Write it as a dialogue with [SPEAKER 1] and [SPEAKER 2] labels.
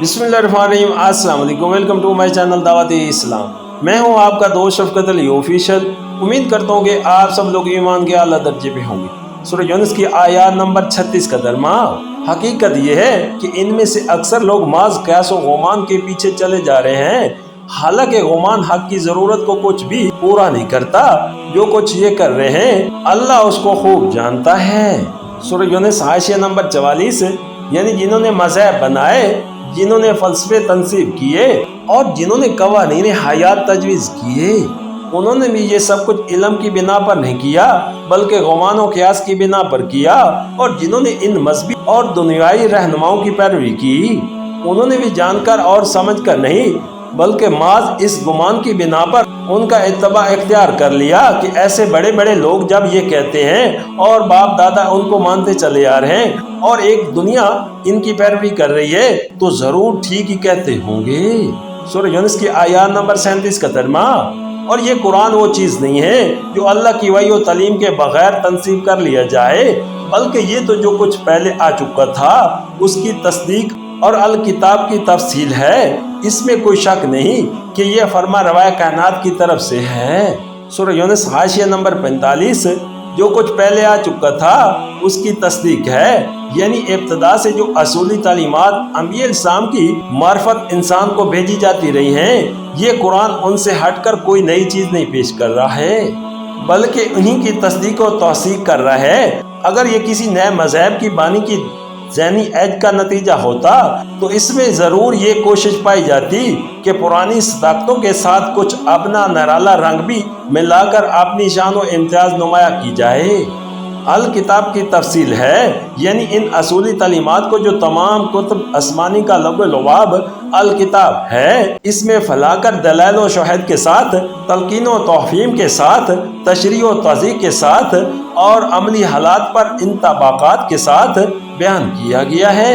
[SPEAKER 1] बिस्मिल्लाहिर्रहमानिर्रहीम। अस्सलाम वालेकुम, वेलकम टू माय चैनल दावत इस्लाम। मैं हूं आपका दोस्त शफकत अली ऑफिशियल। उम्मीद करता हूं कि आप सब लोग ईमान के आला दर्जे पे होंगे। सूरह यूनुस की आयत नंबर 36 का दरमा। हकीकत यह है कि इनमें से अक्सर लोग माज क़यास व गुमान के पीछे चले जा रहे हैं, हालांकि गुमान हक की जरूरत को कुछ भी पूरा नहीं करता। जो कुछ ये कर रहे हैं अल्लाह उसको खूब जानता है। सूरह यूनुस हाशिया नंबर 44, यानी जिन्होंने मज़हब बनाए, जिन्होंने फलसफे तनसीब किए और जिन्होंने कवानीन हयात तजवीज़ किए, उन्होंने भी ये सब कुछ इल्म की बिना पर नहीं किया बल्कि गुमान व क़यास की बिना पर किया। और जिन्होंने इन मजहबी और दुनियावी रहनुमाओं की पैरवी की, उन्होंने भी जानकर और समझकर नहीं बल्कि माज इस गुमान की बिना पर उनका इत्तबा इख्तियार कर लिया कि ऐसे बड़े बड़े लोग जब ये कहते हैं और बाप दादा उनको मानते चले आ रहे हैं और एक दुनिया इनकी पैरवी कर रही है, तो जरूर ठीक ही कहते होंगे। सूरह यूनुस की आयत नंबर 37 का तर्जमा। और ये कुरान वो चीज़ नहीं है जो अल्लाह की वही व तालीम के बगैर तनसीब कर लिया जाए, बल्कि ये तो जो कुछ पहले आ चुका था उसकी तस्दीक और अल किताब की तफसील है। इसमें कोई शक नहीं कि यह फरमा रवाए कायनात की तरफ से है। सूरह यूनुस हाशिया नंबर 45, जो कुछ पहले आ चुका था उसकी तस्दीक है, यानी इब्तदा से जो असूली तालीमात अंबिया इस्लाम की मार्फत इंसान को भेजी जाती रही हैं, ये कुरान उनसे हटकर कोई नई चीज़ नहीं पेश कर रहा है बल्कि उन्हीं की तस्दीक और तौसीक कर रहा है। अगर ये किसी नए मजहब की बानी की ज़हनी ऐज का नतीजा होता तो इसमें ज़रूर ये कोशिश पाई जाती कि पुरानी सदाकतों के साथ कुछ अपना निराला रंग भी मिलाकर अपनी शान व इम्तियाज़ नुमाया की जाए। अल किताब की तफसील है, यानी इन असूली तालीमात को जो तमाम कुतुब आसमानी का लुबाब अल किताब है, इसमें फलाकर दलाइल व शवाहिद के साथ, तलकीन व तौफ़ीम के साथ, तशरीह व तज़ीक़ के साथ और अमली हालात पर इन तबाक़ात के साथ बयान किया गया है।